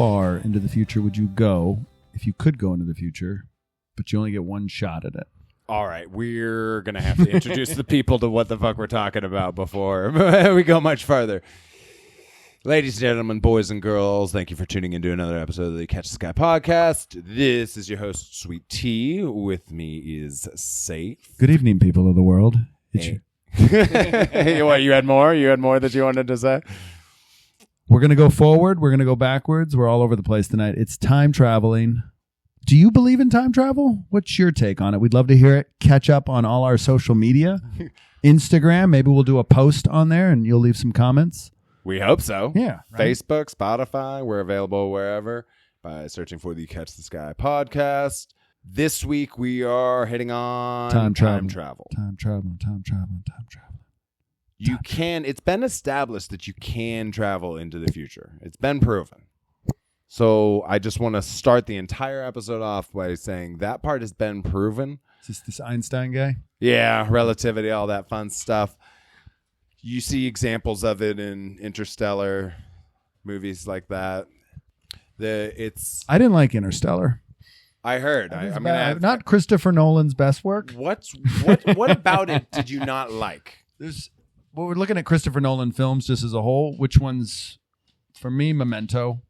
far into the future would you go if you could go into the future, but you only get one shot at it? All right, we're going to have to introduce the people to what the fuck we're talking about before we go much further. Ladies and gentlemen, boys and girls, thank you for tuning into another episode of the Catch the Sky podcast. This is your host, Sweet T. With me is Saif. Good evening, people of the world. What, you had more? You had more that you wanted to say? We're going to go forward. We're going to go backwards. We're all over the place tonight. It's time traveling. Do you believe in time travel? What's your take on it? We'd love to hear it. Catch up on all our social media. Instagram, maybe we'll do a post on there and you'll leave some comments. We hope so. Yeah. Right? Facebook, Spotify, we're available wherever by searching for the Catch the Sky podcast. This week we are hitting on time travel. You can, it's been established that you can travel into the future. It's been proven. So I just want to start the entire episode off by saying that part has been proven. Is this Einstein guy? Yeah, relativity, all that fun stuff. You see examples of it in Interstellar, movies like that. I didn't like Interstellar. I heard. Not Christopher Nolan's best work. What about it did you not like? We're looking at Christopher Nolan films just as a whole. Which one's, for me, Memento?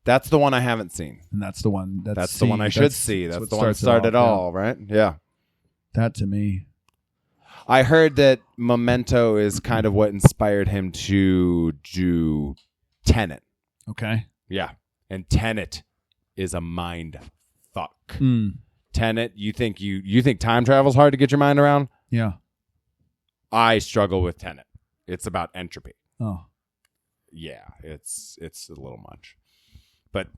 That's the one I haven't seen. And that's the one. That's the one I should see. That's the one that started it all, right? Yeah. That to me. I heard that Memento is kind of what inspired him to do Tenet. Okay. Yeah. And Tenet is a mind fuck. Tenet, you think time travel's hard to get your mind around? Yeah. I struggle with Tenet. It's about entropy. Oh. Yeah, it's a little much. But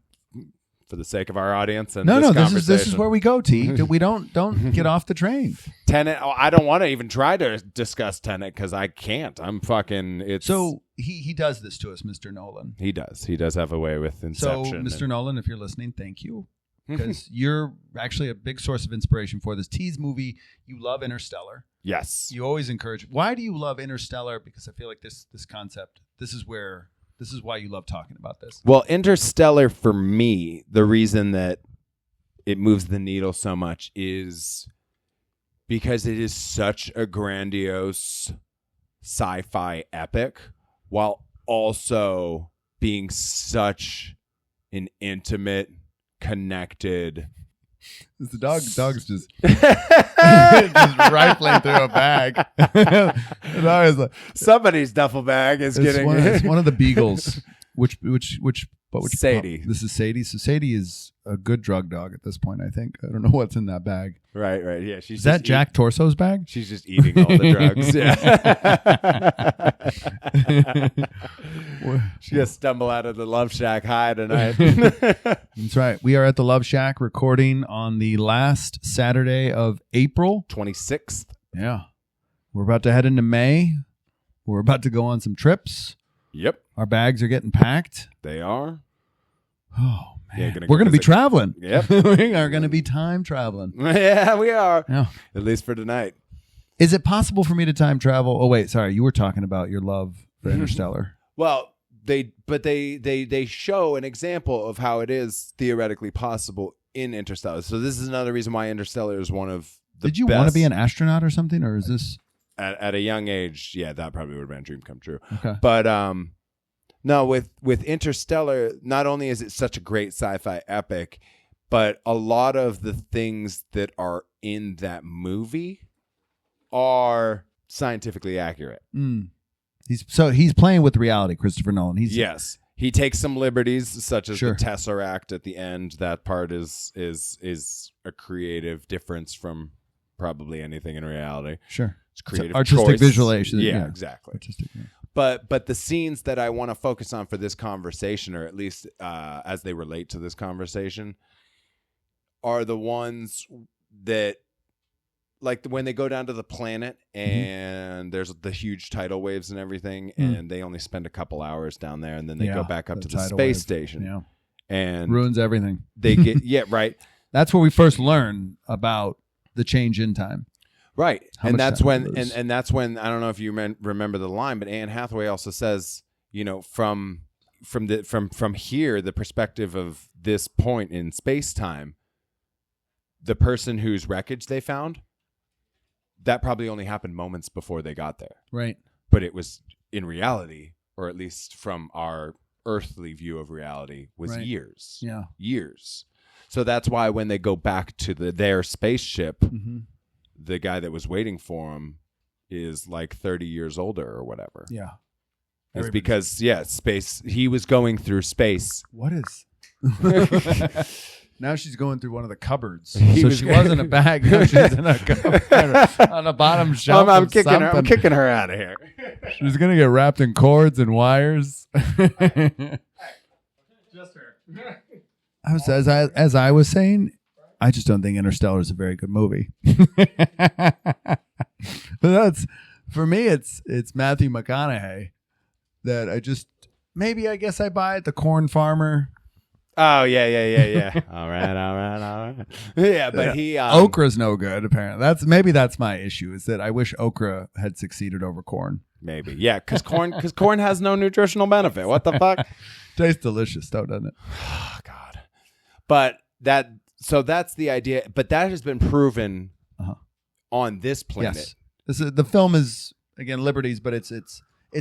for the sake of our audience and this is where we go, T. We don't get off the train. Tenet. Oh, I don't want to even try to discuss Tenet because I can't. I'm fucking. So he does this to us, Mr. Nolan. He does. He does have a way with Inception. So, Mr. Nolan, if you're listening, thank you. Because you're actually a big source of inspiration for this. T's movie, you love Interstellar. Yes. You always encourage. Why do you love Interstellar? Because I feel like this concept, this is why you love talking about this. Well, Interstellar, for me, the reason that it moves the needle so much is because it is such a grandiose sci-fi epic while also being such an intimate, connected. The dog's just rifling through a bag. Somebody's duffel bag is getting. It's one of the beagles. Which Sadie. This is Sadie. So Sadie is a good drug dog at this point, I think. I don't know what's in that bag. Right. Yeah. Is that Jack Torso's bag? She's just eating all the drugs. Yeah. She just stumbled out of the Love Shack high tonight. That's right. We are at the Love Shack recording on the last Saturday of April 26th. Yeah. We're about to head into May. We're about to go on some trips. Yep. Our bags are getting packed. They are. Oh, man. Yeah, we're going to be traveling. Yep. We are going to be time traveling. Yeah, we are. Yeah. At least for tonight. Is it possible for me to time travel? Oh, wait. Sorry. You were talking about your love for Interstellar. Well, they show an example of how it is theoretically possible in Interstellar. So this is another reason why Interstellar is one of the Did you best. Want to be an astronaut or something? Or is this... At a young age, yeah, that probably would have been a dream come true. Okay. But no, with Interstellar, not only is it such a great sci-fi epic, but a lot of the things that are in that movie are scientifically accurate. He's playing with reality, Christopher Nolan. Yes. He takes some liberties, such as Sure. the Tesseract at the end. That part is a creative difference from probably anything in reality. Sure. It's creative artistic choice. visualization. Yeah, exactly. Artistic, yeah. But the scenes that I want to focus on for this conversation, or at least as they relate to this conversation, are the ones that, like when they go down to the planet and there's the huge tidal waves and everything, and they only spend a couple hours down there, and then they go back up to the space station. Yeah. And ruins everything. They get right. That's where we first learn about the change in time. Right. And that's when I don't know if you remember the line, but Anne Hathaway also says, from from here, the perspective of this point in space-time, the person whose wreckage they found, that probably only happened moments before they got there. Right. But it was in reality, or at least from our earthly view of reality, was years. Yeah. Years. So that's why when they go back to their spaceship, the guy that was waiting for him is like 30 years older or whatever. Yeah. It's because, space, he was going through space. What is... Now she's going through one of the cupboards. She was in a bag. Now she's in a cupboard on the bottom shelf. I'm kicking her out of here. She's going to get wrapped in cords and wires. Just her. As I was saying, I just don't think Interstellar is a very good movie. But for me, it's Matthew McConaughey that I guess I buy it. The corn farmer. Oh, yeah. All right. Yeah, but he... Okra's no good, apparently. That's my issue, is that I wish okra had succeeded over corn. Maybe. Yeah, because corn has no nutritional benefit. What the fuck? Tastes delicious, though, doesn't it? Oh, God. But that's the idea. But that has been proven on this planet. Yes. The film is, again, liberties, but it's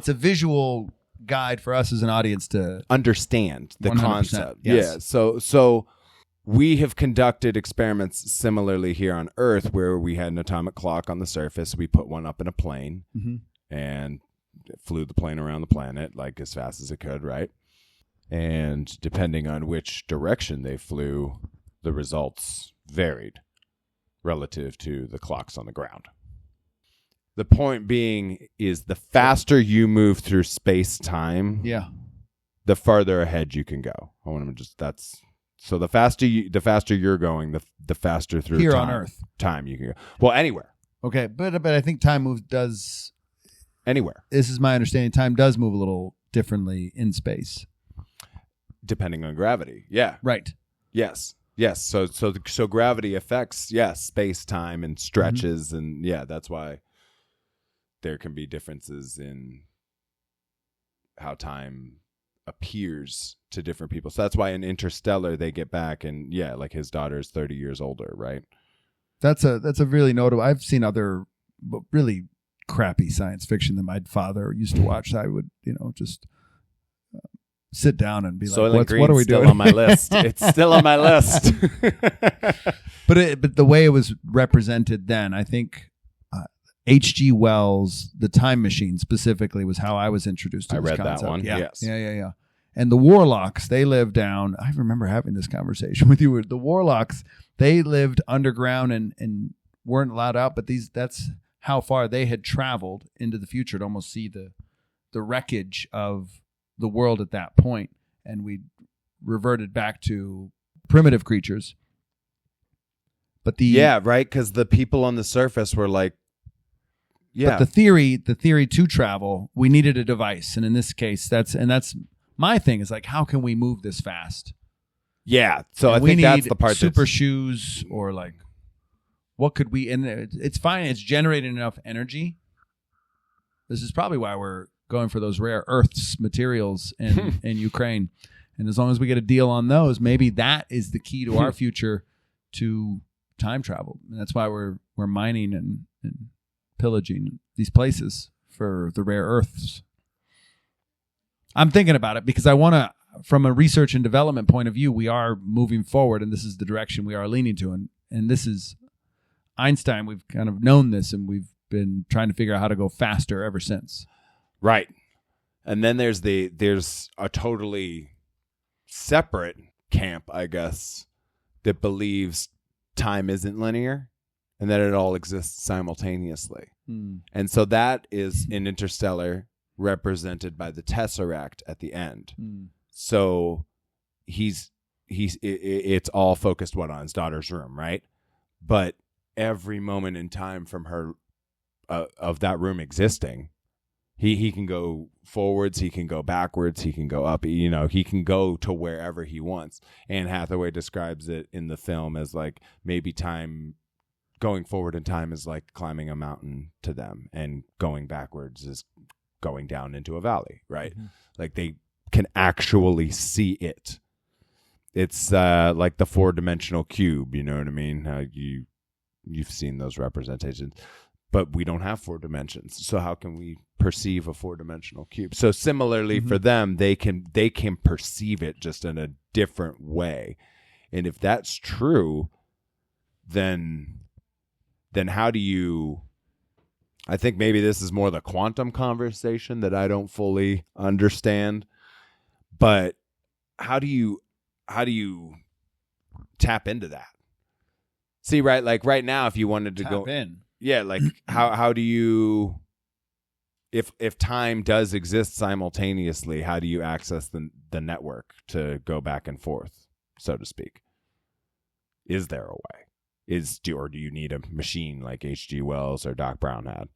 a visual guide for us as an audience to understand the concept. Yes. Yeah. So we have conducted experiments similarly here on Earth, where we had an atomic clock on the surface. We put one up in a plane and flew the plane around the planet like as fast as it could, right? And depending on which direction they flew, the results varied relative to the clocks on the ground. The point being is the faster you move through space-time, the farther ahead you can go. I want to so the faster you're going, the faster through here time, on Earth time you can go. Well, anywhere. Okay, but I think time does anywhere. This is my understanding. Time does move a little differently in space, depending on gravity. Yeah. Right. Yes. So gravity affects space-time and stretches, and that's why there can be differences in how time appears to different people. So that's why in Interstellar they get back and like his daughter is 30 years older, right? That's a really notable. I've seen other really crappy science fiction that my father used to watch. So I would, just sit down and be like, what are we doing? Still on my list. It's still on my list. But the way it was represented then, I think H.G. Wells, The Time Machine specifically, was how I was introduced to this concept. I read that one. Yeah. Yes. Yeah. And the Warlocks, they live down. I remember having this conversation with you. The Warlocks, they lived underground and weren't allowed out. But that's how far they had traveled into the future to almost see the wreckage of the world at that point. And we reverted back to primitive creatures. But right, because the people on the surface were like, but the theory to travel, we needed a device, and in this case, that's my thing is like, how can we move this fast? Yeah, so and I think that's the part. Super shoes, or like, what could we? And it's fine. It's generating enough energy. This is probably why we're going for those rare earths materials in Ukraine, and as long as we get a deal on those, maybe that is the key to our future to time travel, and that's why we're mining and pillaging these places for the rare earths. I'm thinking about it because I want to, from a research and development point of view, we are moving forward, and this is the direction we are leaning to. And this is Einstein. We've kind of known this, and we've been trying to figure out how to go faster ever since. Right. And then there's a totally separate camp, I guess, that believes time isn't linear and that it all exists simultaneously. And so that is in Interstellar represented by the Tesseract at the end. So it's all focused on his daughter's room, right? But every moment in time from her of that room existing, he can go forwards, he can go backwards, he can go up, he can go to wherever he wants. Anne Hathaway describes it in the film as like maybe going forward in time is like climbing a mountain to them, and going backwards is going down into a valley, right? Like they can actually see it. It's like the 4-dimensional cube, you know what I mean? How you've seen those representations, but we don't have 4 dimensions. So how can we perceive a 4-dimensional cube? So similarly for them, they can perceive it just in a different way. And if that's true, then how do you, I think maybe this is more the quantum conversation that I don't fully understand, but how do you tap into that? See, right? Like right now, if you wanted to go in. Yeah, like how do you, if time does exist simultaneously, how do you access the network to go back and forth, so to speak? Is there a way? Or do you need a machine like H.G. Wells or Doc Brown had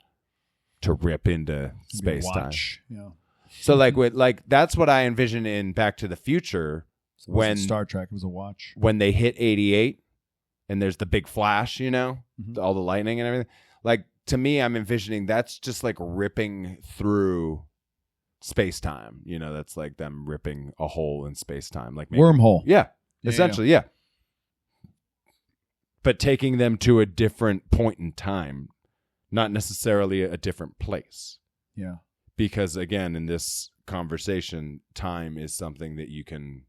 to rip into space-time? Yeah. So like that's what I envision in Back to the Future when Star Trek was a watch. When they hit 88 and there's the big flash, you know, all the lightning and everything. Like to me, I'm envisioning that's just like ripping through space-time. You know, that's like them ripping a hole in space-time, like maybe, wormhole. Yeah, essentially, yeah. But taking them to a different point in time, not necessarily a different place. Yeah. Because again, in this conversation, time is something that you can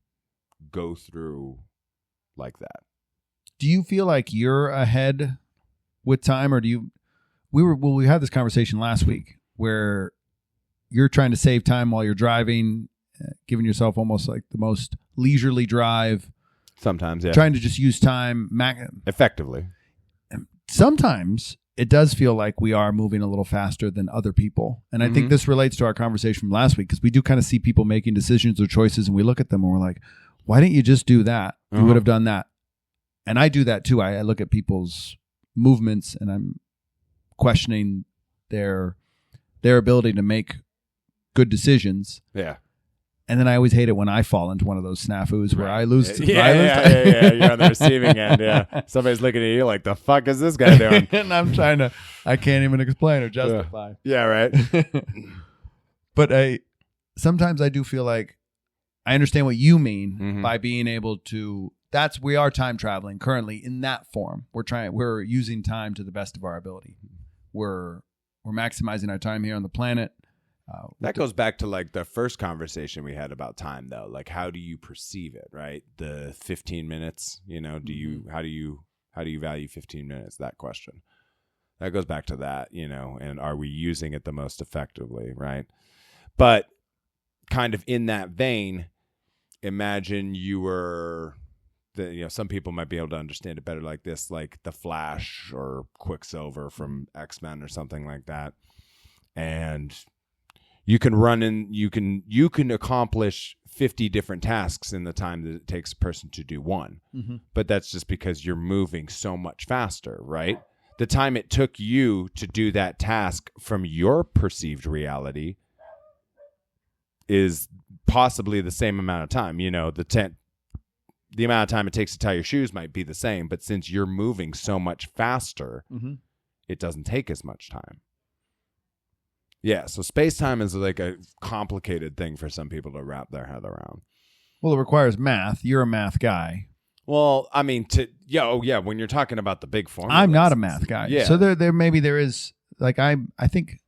go through like that. Do you feel like you're ahead with time, or do you? We had this conversation last week where you're trying to save time while you're driving, giving yourself almost like the most leisurely drive. Sometimes, yeah. Trying to just use time effectively. Sometimes it does feel like we are moving a little faster than other people. And I think this relates to our conversation from last week, because we do kind of see people making decisions or choices and we look at them and we're like, why didn't you just do that? You would have done that. And I do that too. I look at people's movements and I'm questioning their ability to make good decisions. Yeah. And then I always hate it when I fall into one of those snafus where I lose. Yeah. You're on the receiving end. Yeah. Somebody's looking at you like, the fuck is this guy doing? And I'm I can't even explain or justify. Yeah, right. But sometimes I do feel like I understand what you mean by being able to, we are time traveling currently in that form. We're using time to the best of our ability. We're maximizing our time here on the planet. That goes back to like the first conversation we had about time, though. Like, how do you perceive it, right? The 15 minutes, you know, how do you value 15 minutes? That question. That goes back to that, you know, and are we using it the most effectively, right? But kind of in that vein, imagine you were, some people might be able to understand it better like this, like the Flash or Quicksilver from X-Men or something like that. And you can you can accomplish 50 different tasks in the time that it takes a person to do one. But that's just because you're moving so much faster, right? The time it took you to do that task from your perceived reality is possibly the same amount of time. You know, the amount of time it takes to tie your shoes might be the same, but since you're moving so much faster, it doesn't take as much time. Yeah, so space-time is like a complicated thing for some people to wrap their head around. Well, it requires math. You're a math guy. Well, I mean, when you're talking about the big formulas. I'm not a math guy. Yeah. So there is, like, I think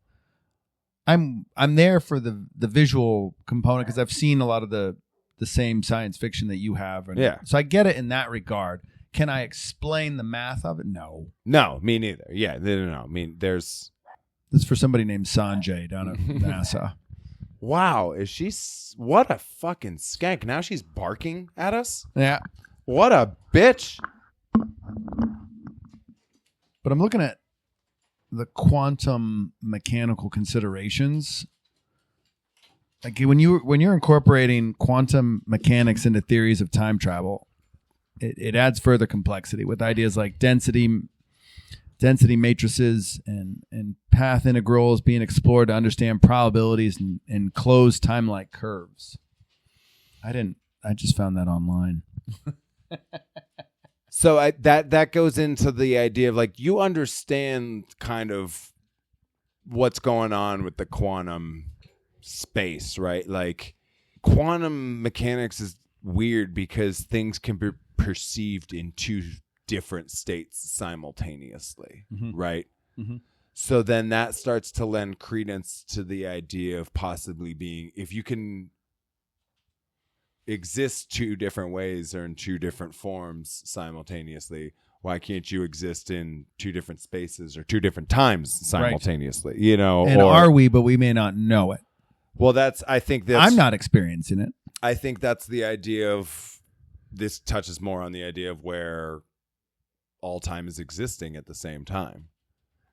I'm there for the visual component because I've seen a lot of the same science fiction that you have. And yeah. So I get it in that regard. Can I explain the math of it? No. No, me neither. Yeah, no. I mean, there's... This is for somebody named Sanjay down at NASA. Wow, what a fucking skank. Now she's barking at us? Yeah. What a bitch. But I'm looking at the quantum mechanical considerations. Like when you're incorporating quantum mechanics into theories of time travel, it adds further complexity with ideas like density matrices and path integrals being explored to understand probabilities and closed time-like curves. I just found that online. So that goes into the idea of like, you understand kind of what's going on with the quantum space, right? Like quantum mechanics is weird because things can be perceived in two different states simultaneously, right? Mm-hmm. So then that starts to lend credence to the idea of possibly being, if you can exist two different ways or in two different forms simultaneously, why can't you exist in two different spaces or two different times simultaneously? Right. You know, and are we, but we may not know it. Well, I think that's, I'm not experiencing it. I think that's the idea of, this touches more on the idea of where all time is existing at the same time.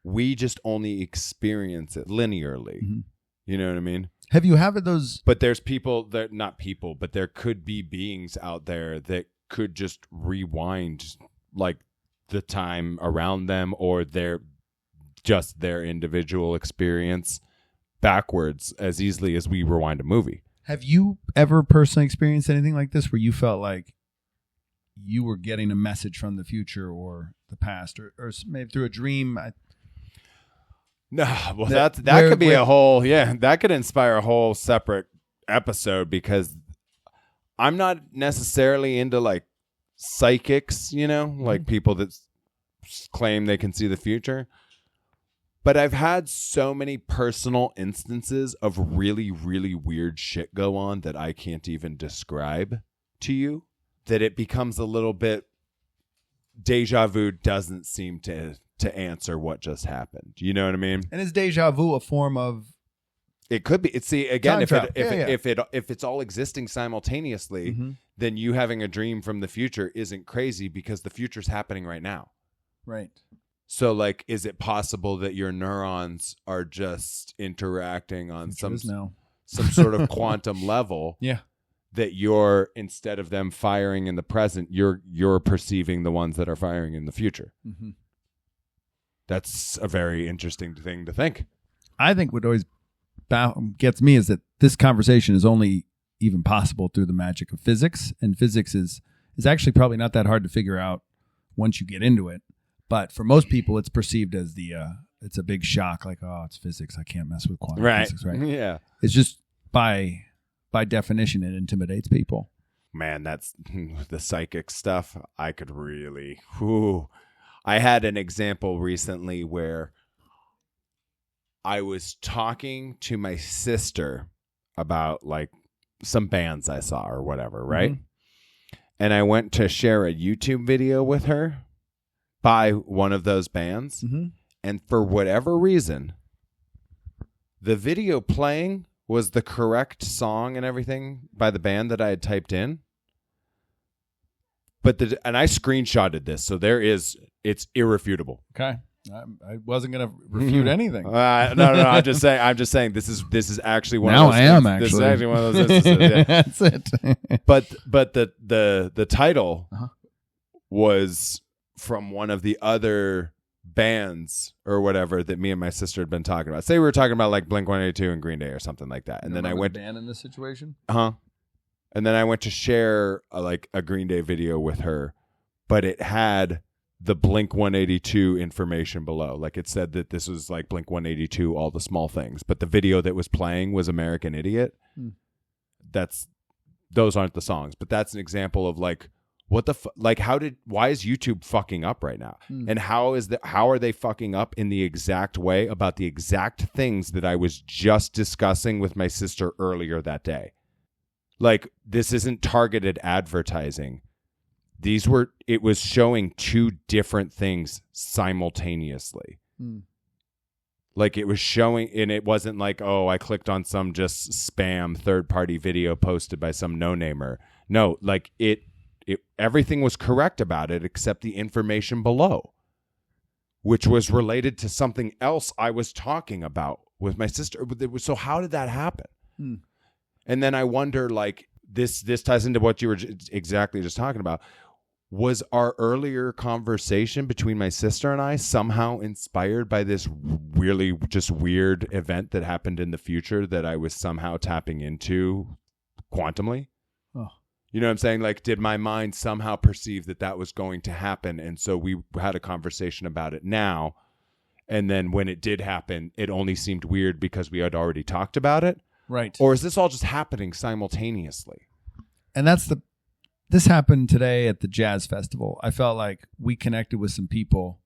We just only experience it linearly. Mm-hmm. You know what I mean? Have you had those? But there's people that, not people, but there could be beings out there that could just rewind like the time around them or their individual experience backwards as easily as we rewind a movie. Have you ever personally experienced anything like this where you felt like you were getting a message from the future or the past or maybe through a dream? No, well, that could be a whole, that could inspire a whole separate episode, because I'm not necessarily into like psychics, you know, like people that claim they can see the future. But I've had so many personal instances of really, really weird shit go on that I can't even describe to you, that it becomes a little bit, deja vu doesn't seem to answer what just happened. You know what I mean? And is deja vu a form of? It could be. See, again, if it's all existing simultaneously, then you having a dream from the future isn't crazy, because the future's happening right now. Right. So, like, is it possible that your neurons are just interacting on some sort of quantum level? Yeah. That you're, instead of them firing in the present, you're perceiving the ones that are firing in the future. Mm-hmm. That's a very interesting thing to think. I think what always gets me is that this conversation is only even possible through the magic of physics, and physics is actually probably not that hard to figure out once you get into it. But for most people, it's perceived as it's a big shock, like, oh, it's physics, I can't mess with quantum physics, right? Yeah. It's just by definition, it intimidates people. Man, that's the psychic stuff. I could really. Whew. I had an example recently where I was talking to my sister about like some bands I saw or whatever, right? Mm-hmm. And I went to share a YouTube video with her by one of those bands. Mm-hmm. And for whatever reason, the video playing was the correct song and everything by the band that I had typed in. But and I screenshotted this, so it's irrefutable. Okay, I wasn't going to refute anything. No. I'm just saying this is actually one. Now of those I am things. actually. This is actually one of those instances. Yeah. That's it. but the title was from one of the other bands or whatever that me and my sister had been talking about. Say we were talking about like Blink-182 and Green Day or something like that, and then I went the band in this situation. And then I went to share a Green Day video with her, but it had the Blink-182 information below. Like it said that this was like Blink-182, all the small things. But the video that was playing was American Idiot. Those aren't the songs, but that's an example of like, what the why is YouTube fucking up right now? And how are they fucking up in the exact way about the exact things that I was just discussing with my sister earlier that day? Like, this isn't targeted advertising. It was showing two different things simultaneously. Like, it was showing, and it wasn't like, oh, I clicked on some just spam third-party video posted by some no-namer. No, like, everything was correct about it except the information below, which was related to something else I was talking about with my sister. So how did that happen? And then I wonder, like, this ties into what you were exactly just talking about. Was our earlier conversation between my sister and I somehow inspired by this really just weird event that happened in the future that I was somehow tapping into quantumly? Oh. You know what I'm saying? Like, did my mind somehow perceive that was going to happen? And so we had a conversation about it now. And then when it did happen, it only seemed weird because we had already talked about it. Right. Or is this all just happening simultaneously? And this happened today at the jazz festival. I felt like we connected with some people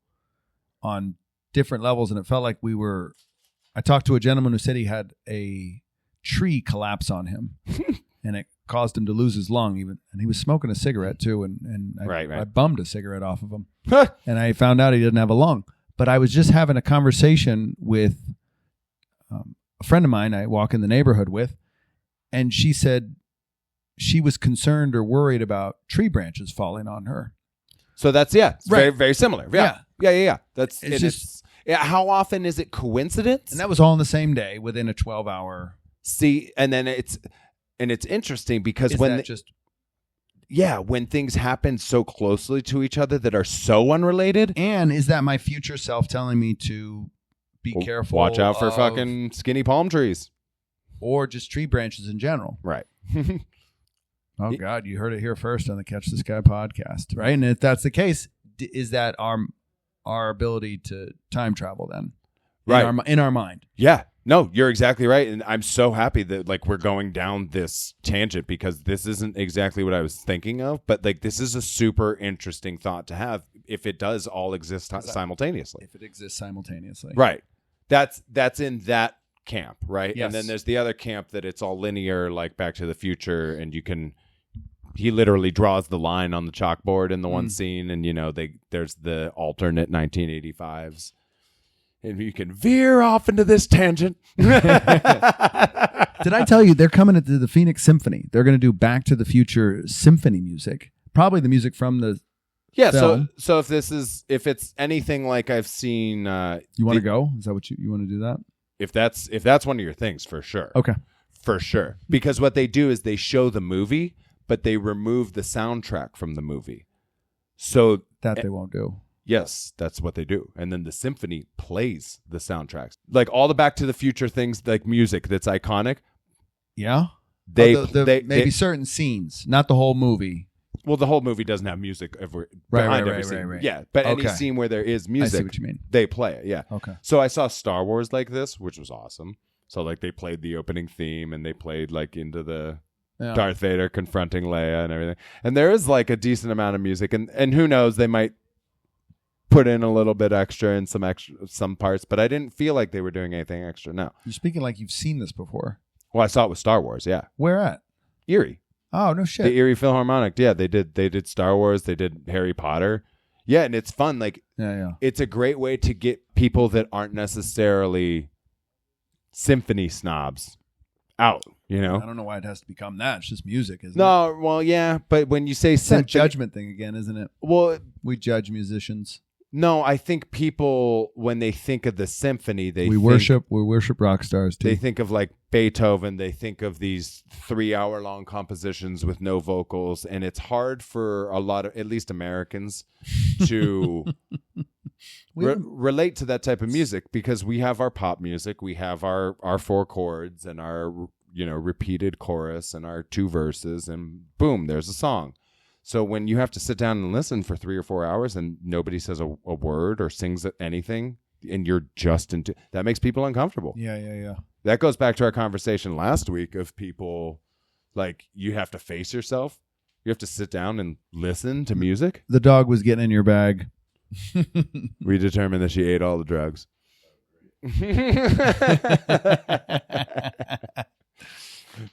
on different levels, and it felt like I talked to a gentleman who said he had a tree collapse on him and it caused him to lose his lung even, and he was smoking a cigarette too, and I bummed a cigarette off of him and I found out he didn't have a lung. But I was just having a conversation with a friend of mine I walk in the neighborhood with, and she said she was concerned or worried about tree branches falling on her. So that's it's right. very, very similar. Yeah. That's how often is it coincidence? And that was all in the same day within a 12-hour. See, and then it's interesting because when things happen so closely to each other that are so unrelated. And is that my future self telling me to be careful? Watch out for fucking skinny palm trees. Or just tree branches in general. Right. Oh, God, you heard it here first on the Catch the Sky podcast, right? And if that's the case, is that our ability to time travel then? Right. In our mind. Yeah. No, you're exactly right. And I'm so happy that like we're going down this tangent because this isn't exactly what I was thinking of. But like this is a super interesting thought to have if it does all exist simultaneously. If it exists simultaneously. Right. That's in that camp, right? Yes. And then there's the other camp that it's all linear, like Back to the Future, and he literally draws the line on the chalkboard in the one scene, and there's the alternate 1985s. And you can veer off into this tangent. Did I tell you they're coming to the Phoenix Symphony? They're going to do Back to the Future symphony music. Probably the music from the film. So if it's anything like I've seen, you want to go? Is that what you want to do that? If that's one of your things, for sure. Okay. For sure. Because what they do is they show the movie, but they remove the soundtrack from the movie. So that they won't do. Yes, that's what they do. And then the symphony plays the soundtracks. Like all the Back to the Future things, like music that's iconic. Yeah? They certain scenes, not the whole movie. Well, the whole movie doesn't have music behind every scene. Right. Yeah, but any scene where there is music, I see what you mean. They play it, yeah. Okay. So I saw Star Wars like this, which was awesome. So like they played the opening theme and they played like into the Darth Vader confronting Leia and everything. And there is like a decent amount of music, and who knows, they might put in a little bit extra in some parts, but I didn't feel like they were doing anything extra. No. You're speaking like you've seen this before. Well, I saw it with Star Wars, yeah. Where at? Erie. Oh, no shit. The Erie Philharmonic. Yeah, they did Star Wars, they did Harry Potter. Yeah, and it's fun. Like it's a great way to get people that aren't necessarily symphony snobs out, I don't know why it has to become that. It's just music, isn't it? No, well, yeah, but when you say it's that judgment thing again, isn't it? Well, we judge musicians. No, I think people, when they think of the symphony, we worship rock stars too. They think of like Beethoven. They think of these 3-hour-long compositions with no vocals, and it's hard for a lot of, at least Americans, to relate to that type of music because we have our pop music, we have our 4 chords and our repeated chorus and our 2 verses, and boom, there's a song. So when you have to sit down and listen for 3 or 4 hours and nobody says a word or sings anything and you're just into that makes people uncomfortable. Yeah. That goes back to our conversation last week of people like you have to face yourself. You have to sit down and listen to music. The dog was getting in your bag. We determined that she ate all the drugs.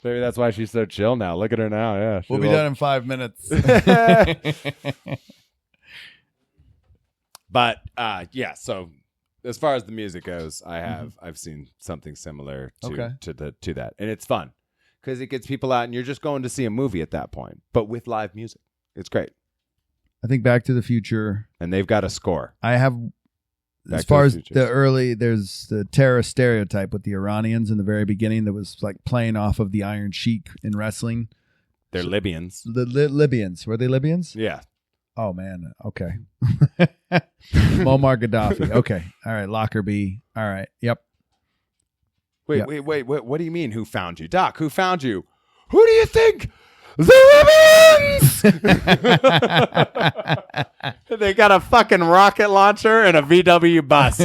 Maybe that's why she's so chill now. Look at her now. Yeah, we'll be done in 5 minutes. But yeah. So as far as the music goes, I've seen something similar to that, and it's fun because it gets people out, and you're just going to see a movie at that point, but with live music. It's great. I think Back to the Future, and they've got a score. I have. As far as there's the terrorist stereotype with the Iranians in the very beginning that was like playing off of the Iron Sheik in wrestling. They're Libyans. The Libyans. Were they Libyans? Yeah. Oh, man. Okay. Muammar Gaddafi. Okay. All right. Lockerbie. All right. Yep. Wait. What do you mean, who found you? Doc, who found you? Who do you think? The Libyans! They got a fucking rocket launcher and a VW bus.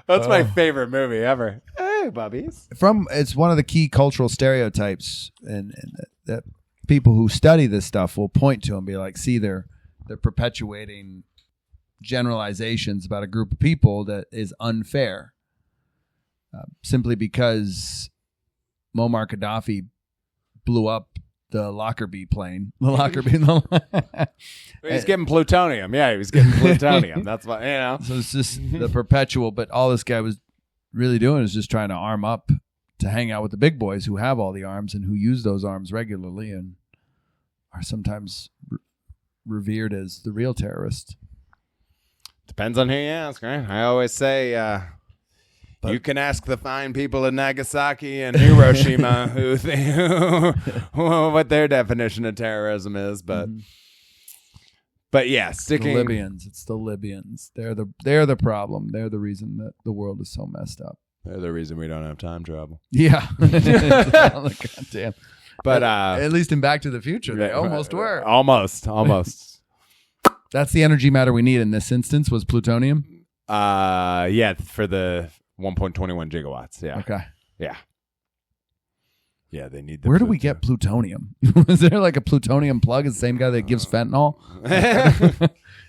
That's my favorite movie ever. Hey, bubbies. It's one of the key cultural stereotypes, and that people who study this stuff will point to and be like, see, they're perpetuating generalizations about a group of people that is unfair, simply because Muammar Gaddafi blew up the Lockerbie plane. The Lockerbie. He's getting plutonium. Yeah, he was getting plutonium. That's what, So it's just the perpetual, but all this guy was really doing is just trying to arm up to hang out with the big boys who have all the arms and who use those arms regularly and are sometimes revered as the real terrorist. Depends on who you ask, right? I always say, you can ask the fine people in Nagasaki and Hiroshima what their definition of terrorism is, but yeah, sticking the Libyans. It's the Libyans. They're the problem. They're the reason that the world is so messed up. They're the reason we don't have time travel. Yeah, goddamn. But at least in Back to the Future, they almost were. Almost. That's the energy matter we need in this instance. Was plutonium? Yeah, for the 1.21 gigawatts. Yeah. Okay. Yeah, they need the Where do we get plutonium? Is there like a plutonium plug? Is the same guy that gives fentanyl?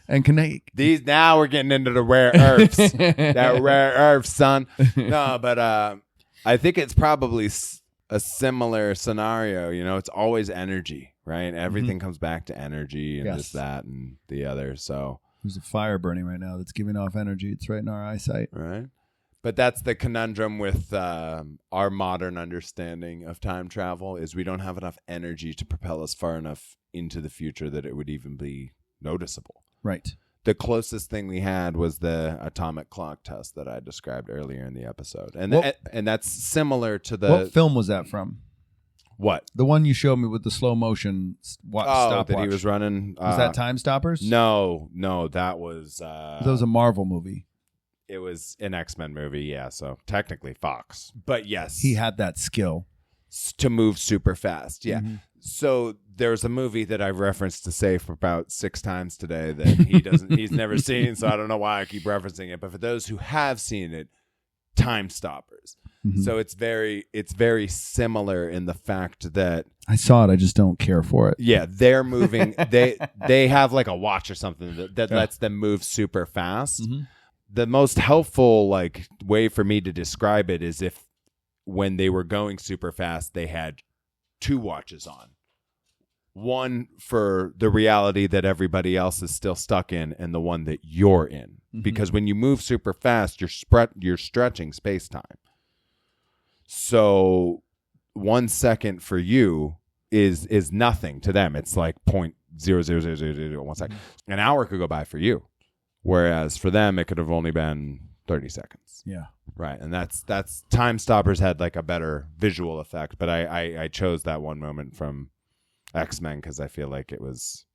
And can they... Now we're getting into the rare earths. That rare earth, son. No, but I think it's probably a similar scenario. It's always energy, right? Everything comes back to energy and this, that, and the other. So there's a fire burning right now that's giving off energy. It's right in our eyesight. Right. But that's the conundrum with our modern understanding of time travel is we don't have enough energy to propel us far enough into the future that it would even be noticeable. Right. The closest thing we had was the atomic clock test that I described earlier in the episode. And that's similar to the... What film was that from? What? The one you showed me with the slow motion stopwatch. That he was running. Was that Time Stoppers? No, that was... that was a Marvel movie. It was an X-Men movie, yeah, so technically Fox. But yes. He had that skill. To move super fast, yeah. Mm-hmm. So there's a movie that I've referenced to Saif about 6 times today that he's never seen, so I don't know why I keep referencing it. But for those who have seen it, Time Stoppers. Mm-hmm. So it's very similar in the fact that I saw it, I just don't care for it. Yeah, they're moving. they have like a watch or something that lets them move super fast. Mm-hmm. The most helpful way for me to describe it is if when they were going super fast, they had 2 watches on. One for the reality that everybody else is still stuck in and the one that you're in. Mm-hmm. Because when you move super fast, you're stretching space-time. So 1 second for you is nothing to them. It's like 0.00001 second. An hour could go by for you. Whereas for them, it could have only been 30 seconds. Yeah. Right. And that's Time Stoppers had like a better visual effect. But I chose that one moment from X-Men because I feel like it was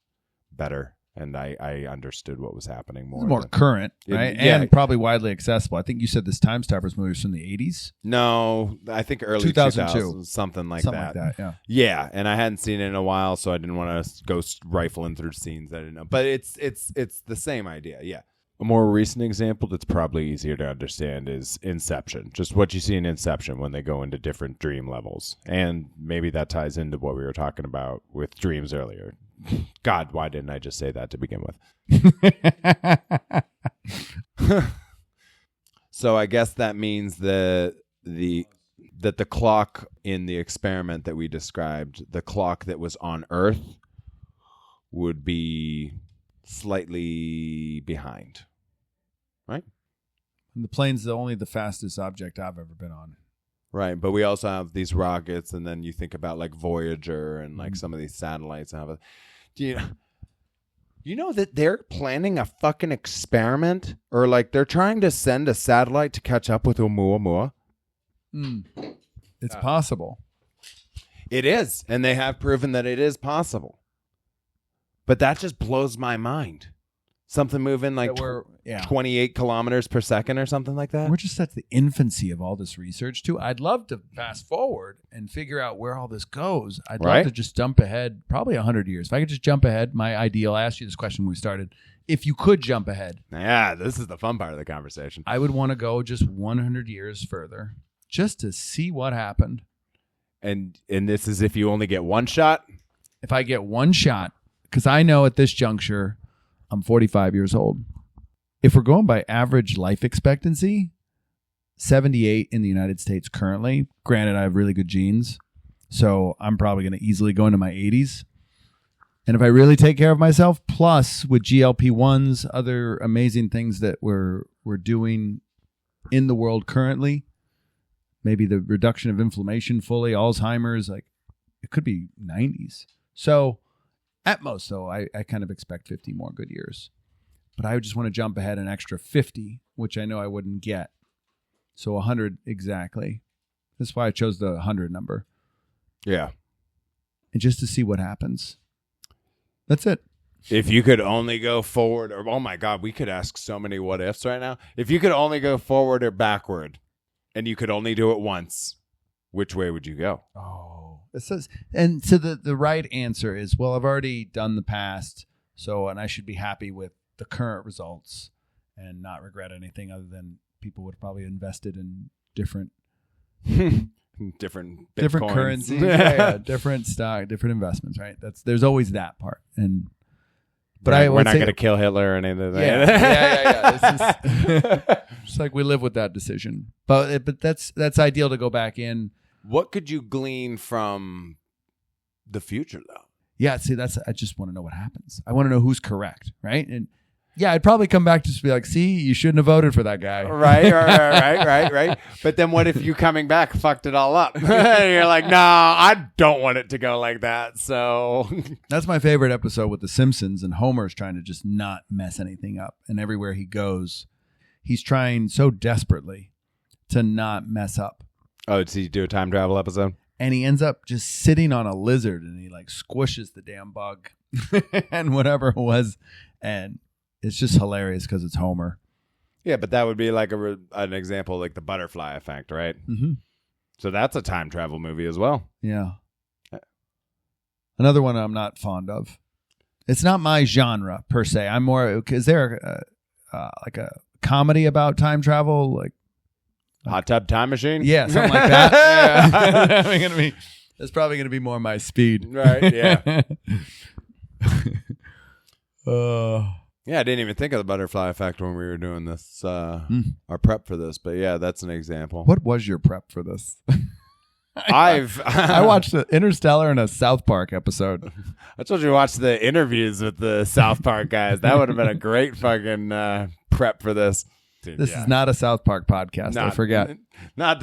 better. And I understood what was happening more. It's more current, right? And probably widely accessible. I think you said this Time Stoppers movie was from the 80s? No, I think early 2002. Something like that, yeah. Yeah, and I hadn't seen it in a while, so I didn't want to go rifling through scenes I didn't know. But it's the same idea, yeah. A more recent example that's probably easier to understand is Inception. Just what you see in Inception when they go into different dream levels. And maybe that ties into what we were talking about with dreams earlier. God, why didn't I just say that to begin with? So I guess that means that the clock in the experiment that we described, the clock that was on Earth, would be slightly behind, right? And the plane's only the fastest object I've ever been on. Right, but we also have these rockets, and then you think about like Voyager and like some of these satellites. Do you know that they're planning a fucking experiment, or like they're trying to send a satellite to catch up with Oumuamua? It's possible. It is, and they have proven that it is possible. But that just blows my mind. Something moving like 28 kilometers per second or something like that. We're just at the infancy of all this research, too. I'd love to fast forward and figure out where all this goes. I'd love to just jump ahead probably 100 years. If I could just jump ahead, my ideal, I asked you this question when we started, if you could jump ahead. Yeah, this is the fun part of the conversation. I would want to go just 100 years further just to see what happened. And this is if you only get one shot? If I get one shot, because I know at this juncture, I'm 45 years old. If we're going by average life expectancy, 78 in the United States currently. Granted, I have really good genes, so I'm probably going to easily go into my 80s. And if I really take care of myself, plus with GLP-1s, other amazing things that we're doing in the world currently, maybe the reduction of inflammation fully, Alzheimer's, like it could be 90s. So at most, though, I kind of expect 50 more good years. But I would just want to jump ahead an extra 50, which I know I wouldn't get. So 100 exactly. That's why I chose the 100 number. Yeah. And just to see what happens. That's it. If you could only go forward, or oh my God, we could ask so many what ifs right now. If you could only go forward or backward, and you could only do it once, which way would you go? Oh, it says, and so the right answer is, well, I've already done the past, and I should be happy with the current results and not regret anything other than people would have probably invested in different currencies, different stock, different investments, right? There's always that part, but we're not going to kill Hitler or anything. Yeah. It's like we live with that decision, but that's ideal to go back in. What could you glean from the future, though? Yeah, see, I just want to know what happens. I want to know who's correct, right? And yeah, I'd probably come back to just be like, see, you shouldn't have voted for that guy. Right. But then what if you coming back fucked it all up? You're like, no, I don't want it to go like that. So that's my favorite episode with The Simpsons, and Homer's trying to just not mess anything up. And everywhere he goes, he's trying so desperately to not mess up. Oh, did he do a time travel episode? And he ends up just sitting on a lizard, and he like squishes the damn bug and whatever it was. And it's just hilarious because it's Homer. Yeah, but that would be like an example, like the butterfly effect, right? Mm-hmm. So that's a time travel movie as well. Yeah. Another one I'm not fond of. It's not my genre per se. I'm more. Is there like a comedy about time travel, like Hot Tub Time Machine? Yeah, something like that. Yeah. That's probably gonna be more my speed, right? Yeah. Yeah, I didn't even think of the butterfly effect when we were doing this, our prep for this. But yeah, that's an example. What was your prep for this? I watched Interstellar and a South Park episode. I told you to watch the interviews with the South Park guys. That would have been a great fucking prep for this. Dude, this is not a South Park podcast. I forget. At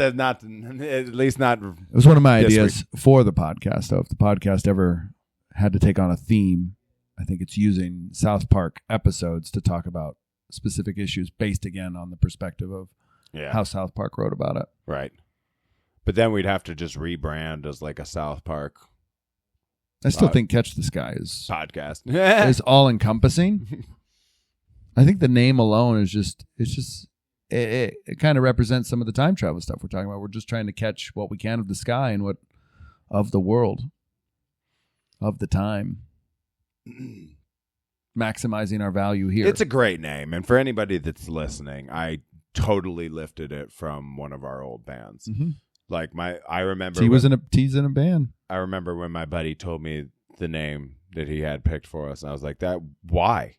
least not. It was one of my ideas for the podcast. So if the podcast ever had to take on a theme, I think it's using South Park episodes to talk about specific issues based again on the perspective of how South Park wrote about it. Right. But then we'd have to just rebrand as like a South Park. I still think Catch the Sky is podcast. is all encompassing. I think the name alone is it kind of represents some of the time travel stuff we're talking about. We're just trying to catch what we can of the sky and what of the world, of the time. Maximizing our value here. It's a great name, and for anybody that's listening, I totally lifted it from one of our old bands. Mm-hmm. Like I remember T's in a band. I remember when my buddy told me the name that he had picked for us, and I was like, why?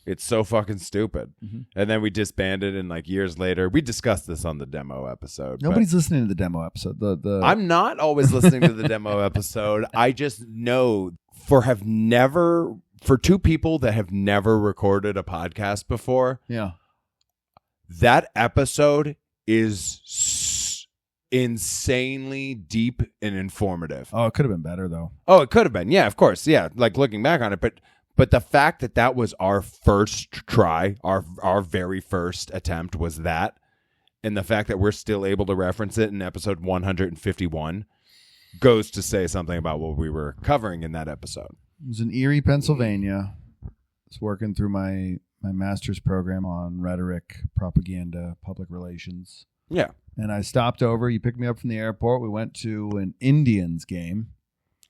It's so fucking stupid. Mm-hmm. And then we disbanded, and like years later, we discussed this on the demo episode. Nobody's listening to the demo episode. I'm not always listening to the demo episode. I just know for two people that have never recorded a podcast before. Yeah. That episode is insanely deep and informative. Oh, it could have been better though. Oh, it could have been. Yeah, of course. Yeah. Like looking back on it, but the fact that was our first try, our very first attempt was that, and the fact that we're still able to reference it in episode 151 goes to say something about what we were covering in that episode. It was in Erie, Pennsylvania. I was working through my master's program on rhetoric, propaganda, public relations. Yeah. And I stopped over. You picked me up from the airport. We went to an Indians game.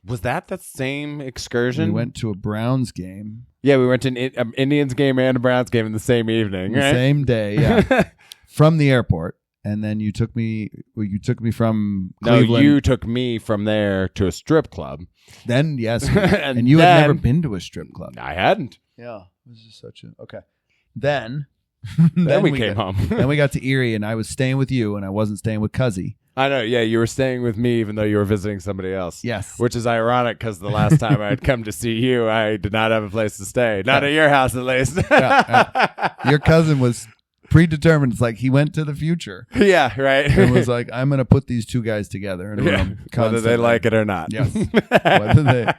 Was that the same excursion? We went to a Browns game. Yeah, we went to an Indians game and a Browns game in the same evening. The right? same day, yeah. From the airport. And then you took me from Cleveland. No, you took me from there to a strip club. Then, yes. And you had then- never been to a strip club. I hadn't. Yeah. This is such a... Okay. Then... Then we came home. Then we got to Erie, and I was staying with you, and I wasn't staying with Cuzzy. I know. Yeah, you were staying with me even though you were visiting somebody else. Yes. Which is ironic because the last time I had come to see you, I did not have a place to stay. Not at your house, at least. Your cousin was predetermined. It's like he went to the future Yeah, right. and was like, I'm going to put these two guys together in a room. Whether they constantly. like it or not. Yes. Whether they...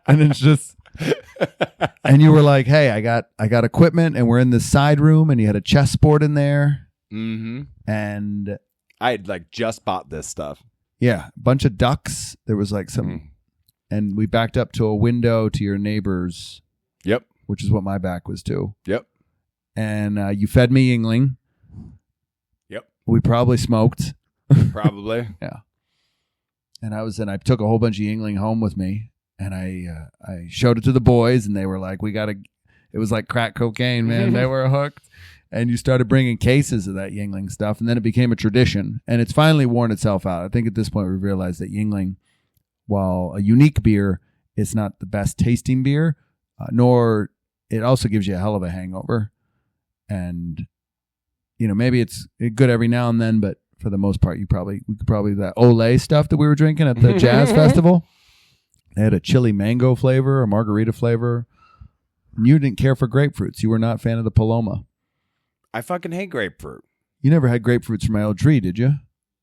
And it's just... And you were like, hey, I got equipment, and we're in this side room, and you had a chessboard in there. Mm-hmm. And... I had just bought this stuff. Yeah, a bunch of ducks. There was like some, and we backed up to a window to your neighbor's. Yep. Which is what my back was to. Yep. And you fed me Yingling. Yep. We probably smoked. Probably. Yeah. And I took a whole bunch of Yingling home with me, and I showed it to the boys, and they were like, it was like crack cocaine, man. They were hooked. And you started bringing cases of that Yingling stuff, and then it became a tradition. And it's finally worn itself out. I think at this point we've realized that Yingling, while a unique beer, is not the best tasting beer, nor it also gives you a hell of a hangover. And, maybe it's good every now and then, but for the most part, we could probably that Olay stuff that we were drinking at the Jazz Festival. They had a chili mango flavor, a margarita flavor. And you didn't care for grapefruits. You were not a fan of the Paloma. I fucking hate grapefruit. You never had grapefruits from my old tree, did you?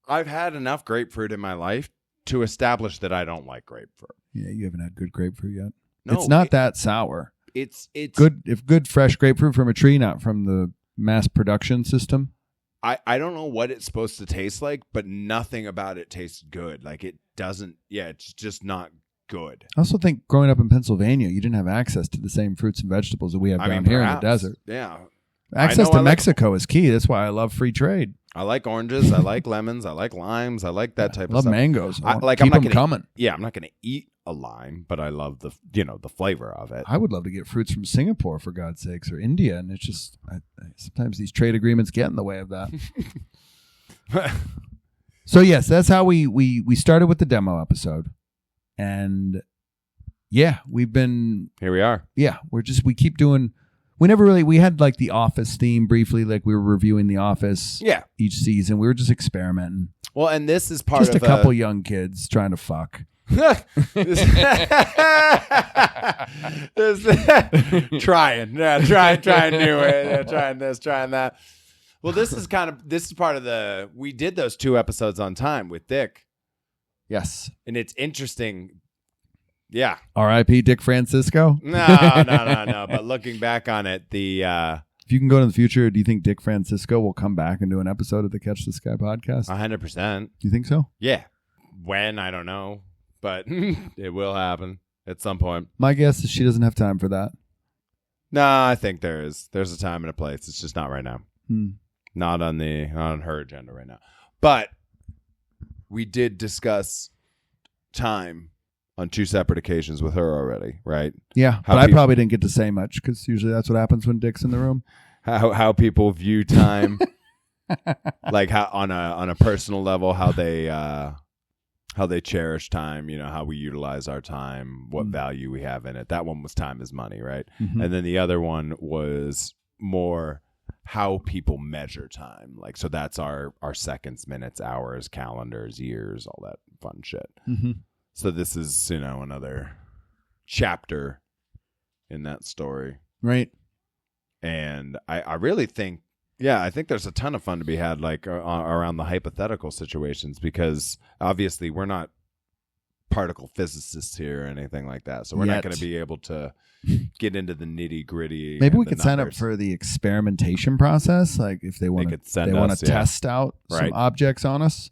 I've had enough grapefruit in my life to establish that I don't like grapefruit. Yeah, you haven't had good grapefruit yet. No, it's not that sour. It's Good fresh grapefruit from a tree, not from the mass production system. I don't know what it's supposed to taste like, but nothing about it tastes good. Like it doesn't. Yeah, it's just not good. I also think growing up in Pennsylvania, you didn't have access to the same fruits and vegetables that we have down here in the desert. Yeah. Access to Mexico is key. That's why I love free trade. I like oranges. I like lemons. I like limes. I like that type of stuff. I love mangoes. I'm Keep not them gonna, coming. Yeah, I'm not going to eat a lime, but I love the flavor of it. I would love to get fruits from Singapore, for God's sakes, or India, and it's just sometimes these trade agreements get in the way of that. So yes, that's how we started with the demo episode, and yeah, we've been Here we are. Yeah, we keep doing. We had like the Office theme briefly, like we were reviewing The Office. Yeah. Each season, we were just experimenting. Well, and this is part Just of a couple young kids trying to fuck. Trying new way, trying this, trying that. Well, this is part of we did those 2 episodes on time with Dick. Yes. And it's interesting. Yeah. R.I.P. Dick Francisco. No. But looking back on it, if you can go to the future, do you think Dick Francisco will come back and do an episode of the Catch the Sky podcast? 100%. Do you think so? Yeah. When, I don't know, but it will happen at some point. My guess is she doesn't have time for that. No, I think there's a time and a place. It's just not right now. Not on her agenda right now. But we did discuss time on 2 separate occasions with her already, right? Yeah, but I probably didn't get to say much because usually that's what happens when Dick's in the room. How people view time, like how on a personal level, how they cherish time. How we utilize our time, what value we have in it. That one was time is money, right? Mm-hmm. And then the other one was more how people measure time. Like, so that's our seconds, minutes, hours, calendars, years, all that fun shit. Mm-hmm. So this is, another chapter in that story. Right. And I really think, I think there's a ton of fun to be had, like around the hypothetical situations, because obviously we're not particle physicists here or anything like that. So we're not going to be able to get into the nitty gritty. Maybe we could sign up for the experimentation process. Like if they want to test out some objects on us.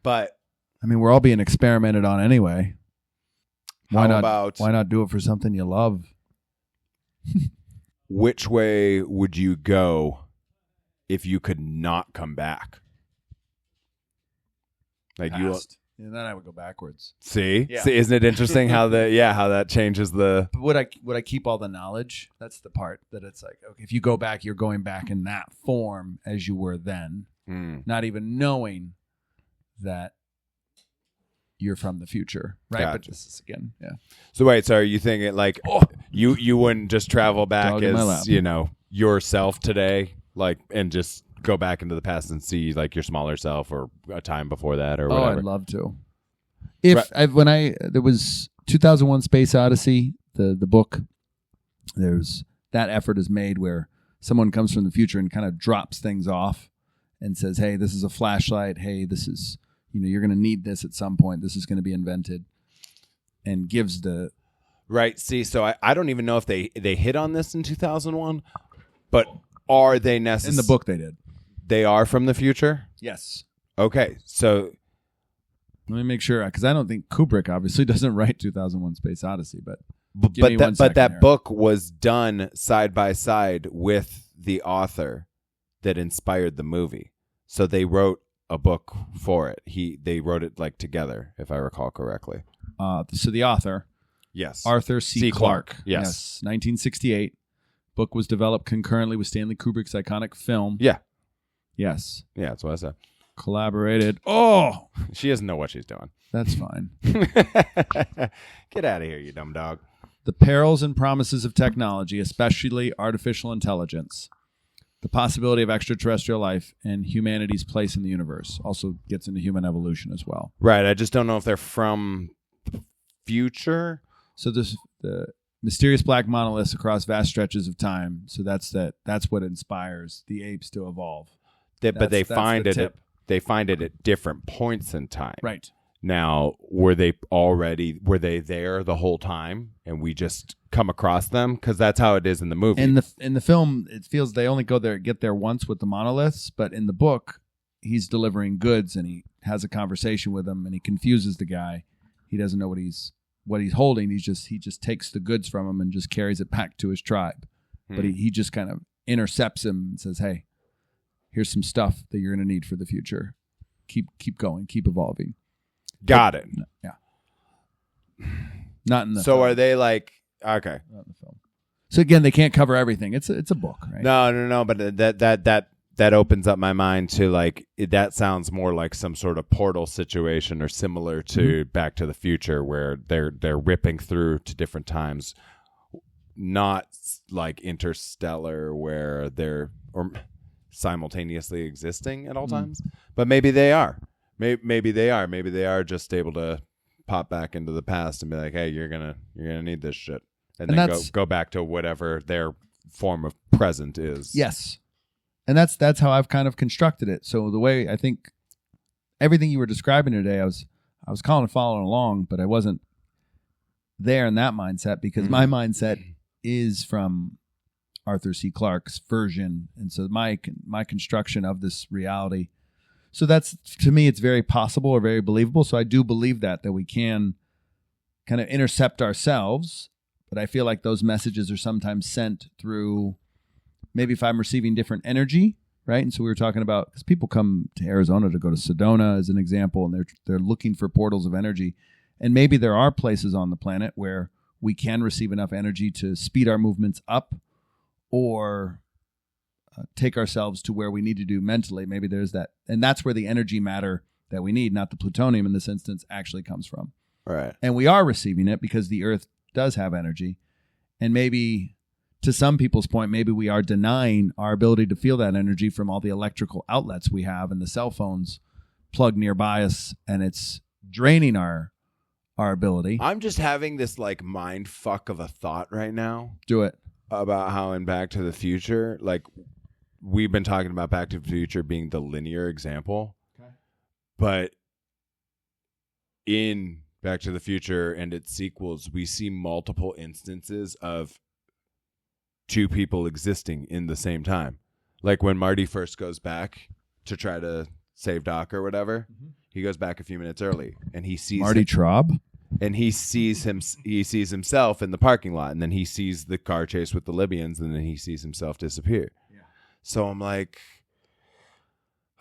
But I mean, we're all being experimented on anyway. Why How not do it for something you love? Which way would you go if you could not come back? Like Past. And then I would go backwards. See, Yeah. see, isn't it interesting how that changes the? But would I keep all the knowledge? That's the part that it's like, okay, if you go back, you're going back in that form as you were then, not even knowing that you're from the future, right? Gotcha. But this is again, yeah. So wait, so are you thinking like you wouldn't just travel back Dog in my lap. as yourself today, like, and just go back into the past and see like your smaller self or a time before that or whatever? I'd love to. If there was 2001 Space Odyssey, the book, there's that effort is made where someone comes from the future and kind of drops things off and says, hey, this is a flashlight. Hey, this is, you're going to need this at some point. This is going to be invented, and gives the right. See, so I don't even know if they hit on this in 2001, but are they necessary? In the book they did. They are from the future? Yes. Okay, so let me make sure, because I don't think Kubrick obviously doesn't write 2001 Space Odyssey, but that book was done side by side with the author that inspired the movie. So they wrote a book for it. They wrote it like together, if I recall correctly. So the author, yes, Arthur C. Clarke. Yes, 1968. Book was developed concurrently with Stanley Kubrick's iconic film. Yeah. Yes. Yeah, that's what I said. Collaborated. Oh, she doesn't know what she's doing. That's fine. Get out of here, you dumb dog. The perils and promises of technology, especially artificial intelligence, the possibility of extraterrestrial life, and humanity's place in the universe. Also gets into human evolution as well. Right. I just don't know if they're from the future. So the mysterious black monoliths across vast stretches of time. So that's what inspires the apes to evolve. But they find it at different points in time. Right. Now, were they there the whole time and we just come across them? Because that's how it is in the movie. In the film, it feels they only get there once with the monoliths, but in the book, he's delivering goods and he has a conversation with him and he confuses the guy. He doesn't know what he's holding. He just takes the goods from him and just carries it back to his tribe. But he just kind of intercepts him and says, hey, here's some stuff that you're going to need for the future. Keep going, keep evolving. Got it. Yeah. Not in the So film. are they like, okay. Not in the film. So again, they can't cover everything. It's a book, right? No, but that opens up my mind to like that sounds more like some sort of portal situation or similar to Back to the Future where they're ripping through to different times. Not like Interstellar where they're simultaneously existing at all times, but maybe they are. Maybe they are. Maybe they are just able to pop back into the past and be like, "Hey, you're gonna need this shit," and then go back to whatever their form of present is. Yes, and that's how I've kind of constructed it. So the way I think everything you were describing today, I was calling and following along, but I wasn't there in that mindset because my mindset is from Arthur C. Clarke's version, and so my construction of this reality. So that's, to me, it's very possible or very believable. So I do believe that we can kind of intercept ourselves, but I feel like those messages are sometimes sent through, maybe if I'm receiving different energy, right? And so we were talking about, because people come to Arizona to go to Sedona as an example, and they're looking for portals of energy. And maybe there are places on the planet where we can receive enough energy to speed our movements up or take ourselves to where we need to do mentally. Maybe there's that. And that's where the energy matter that we need, not the plutonium in this instance, actually comes from. Right. And we are receiving it because the earth does have energy. And maybe to some people's point, maybe we are denying our ability to feel that energy from all the electrical outlets we have and the cell phones plugged nearby us, and it's draining our ability. I'm just having this like mind fuck of a thought right now. Do it. About how in Back to the Future, like we've been talking about Back to the Future being the linear example. Okay. But in Back to the Future and its sequels, we see multiple instances of two people existing in the same time. Like when Marty first goes back to try to save Doc or whatever, he goes back a few minutes early and he sees Marty Traub. And he sees himself in the parking lot, and then he sees the car chase with the Libyans, and then he sees himself disappear. Yeah. So I'm like,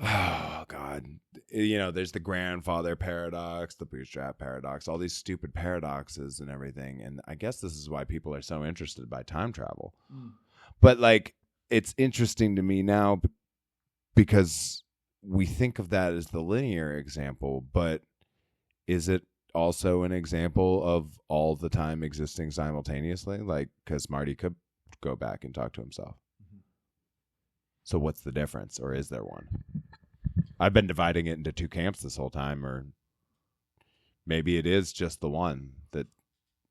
Oh God, there's the grandfather paradox, the bootstrap paradox, all these stupid paradoxes and everything. And I guess this is why people are so interested by time travel. But like, it's interesting to me now because we think of that as the linear example, but is it also an example of all the time existing simultaneously? Like, because Marty could go back and talk to himself. So what's the difference, or is there one? I've been dividing it into two camps this whole time, or maybe it is just the one that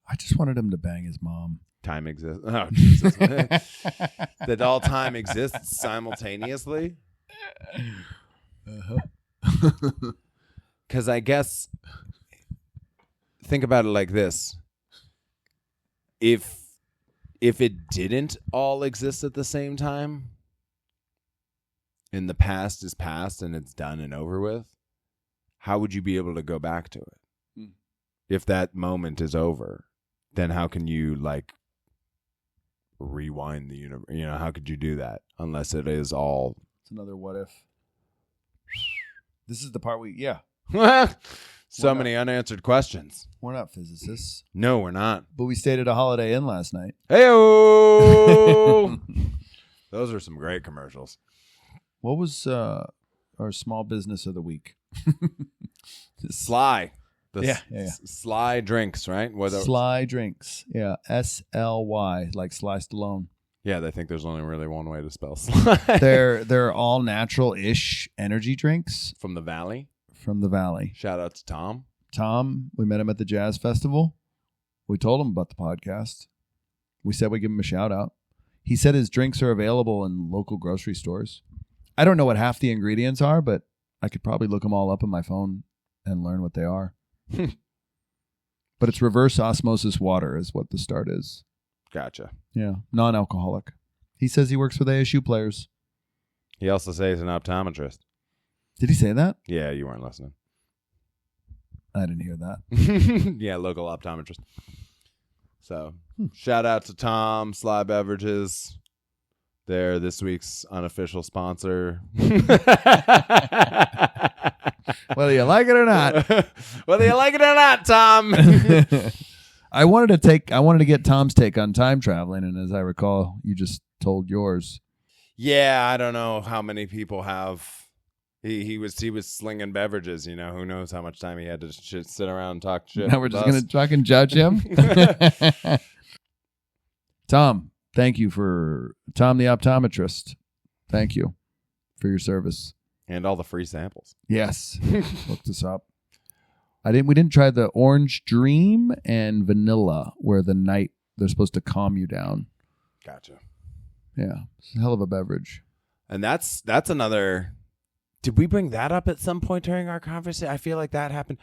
I just wanted him to bang his mom. time exists. Oh, Jesus. That all time exists simultaneously? Because I guess, think about it like this. If it didn't all exist at the same time, and the past is past and it's done and over with, how would you be able to go back to it? If that moment is over, then how can you like rewind the universe? How could you do that unless it is all? It's another what if. This is the part So many unanswered questions. We're not physicists. No, we're not. But we stayed at a Holiday Inn last night. Hey-o! Those are some great commercials. What was our small business of the week? Sly. Yeah. Sly drinks, right? Sly drinks. Yeah. SLY, like Sly Stallone. Yeah, they think there's only really one way to spell Sly. They're all natural-ish energy drinks. From the Valley. From the Valley. Shout out to Tom. Tom, we met him at the Jazz Festival. We told him about the podcast. We said we'd give him a shout out. He said his drinks are available in local grocery stores. I don't know what half the ingredients are, but I could probably look them all up on my phone and learn what they are. But it's reverse osmosis water is what the start is. Gotcha. Yeah, non-alcoholic. He says he works with ASU players. He also says he's an optometrist. Did he say that? Yeah, you weren't listening. I didn't hear that. Yeah, local optometrist. So, shout out to Tom, Sly Beverages. They're this week's unofficial sponsor. Whether you like it or not. Whether you like it or not, Tom. I wanted to get Tom's take on time traveling, and as I recall, you just told yours. Yeah, I don't know how many people have. He was slinging beverages. Who knows how much time he had to sit around and talk shit. Now we're just gonna fucking judge him. Tom, thank you for Tom the optometrist. Thank you for your service and all the free samples. Yes, look this up. We didn't try the Orange Dream and Vanilla, where they're supposed to calm you down. Gotcha. Yeah, it's a hell of a beverage. And that's another. Did we bring that up at some point during our conversation? I feel like that happened.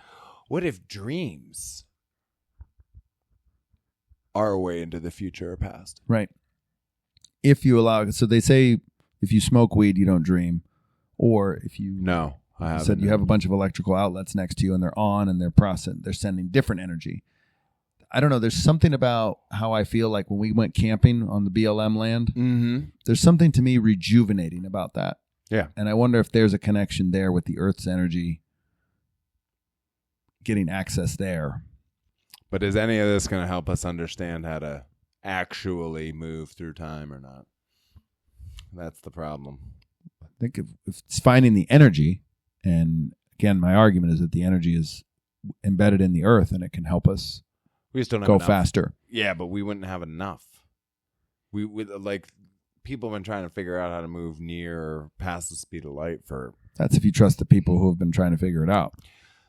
What if dreams are a way into the future or past? Right. If you allow it. So they say if you smoke weed, you don't dream. Or if you No, I haven't. said you have a bunch of electrical outlets next to you and they're on and they're sending different energy. I don't know. There's something about how I feel like when we went camping on the BLM land. Mm-hmm. There's something to me rejuvenating about that. Yeah. And I wonder if there's a connection there with the Earth's energy getting access there. But is any of this going to help us understand how to actually move through time or not? That's the problem. I think if it's finding the energy, and again, my argument is that the energy is embedded in the Earth and it can help us we just don't have go enough. faster. Yeah, but we wouldn't have enough. We like people have been trying to figure out how to move near or past the speed of light for. That's if you trust the people who have been trying to figure it out,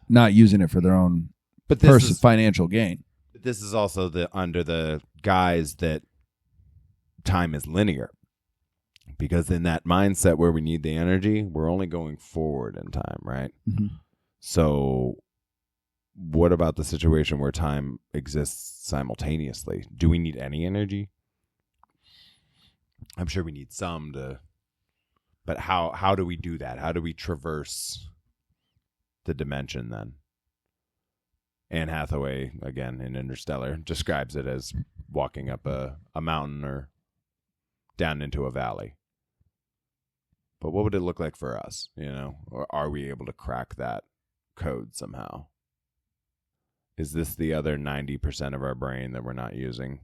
not using it for their own financial gain. This is also under the guise that time is linear, because in that mindset where we need the energy, we're only going forward in time, right? Mm-hmm. So what about the situation where time exists simultaneously? Do we need any energy? I'm sure we need some but how do we do that? How do we traverse the dimension then? Anne Hathaway, again, in Interstellar, describes it as walking up a mountain or down into a valley. But what would it look like for us, Or are we able to crack that code somehow? Is this the other 90% of our brain that we're not using?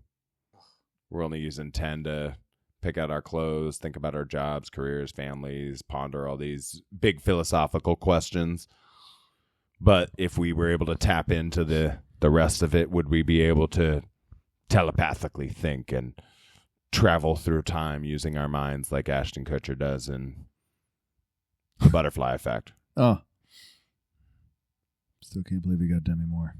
We're only using 10 to pick out our clothes, think about our jobs, careers, families, ponder all these big philosophical questions. But if we were able to tap into the rest of it, would we be able to telepathically think and travel through time using our minds like Ashton Kutcher does in The Butterfly Effect? Oh. Still can't believe he got Demi Moore.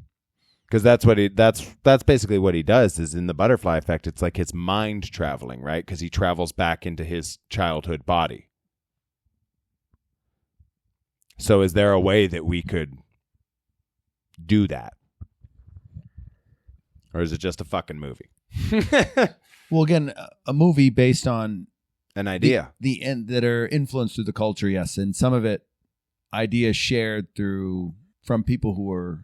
Because that's basically what he does is in The Butterfly Effect, it's like his mind traveling, right? Because he travels back into his childhood body. So is there a way that we could do that? Or is it just a fucking movie? Well, again, a movie based on an idea. The end that are influenced through the culture, yes. And some of it, ideas shared from people who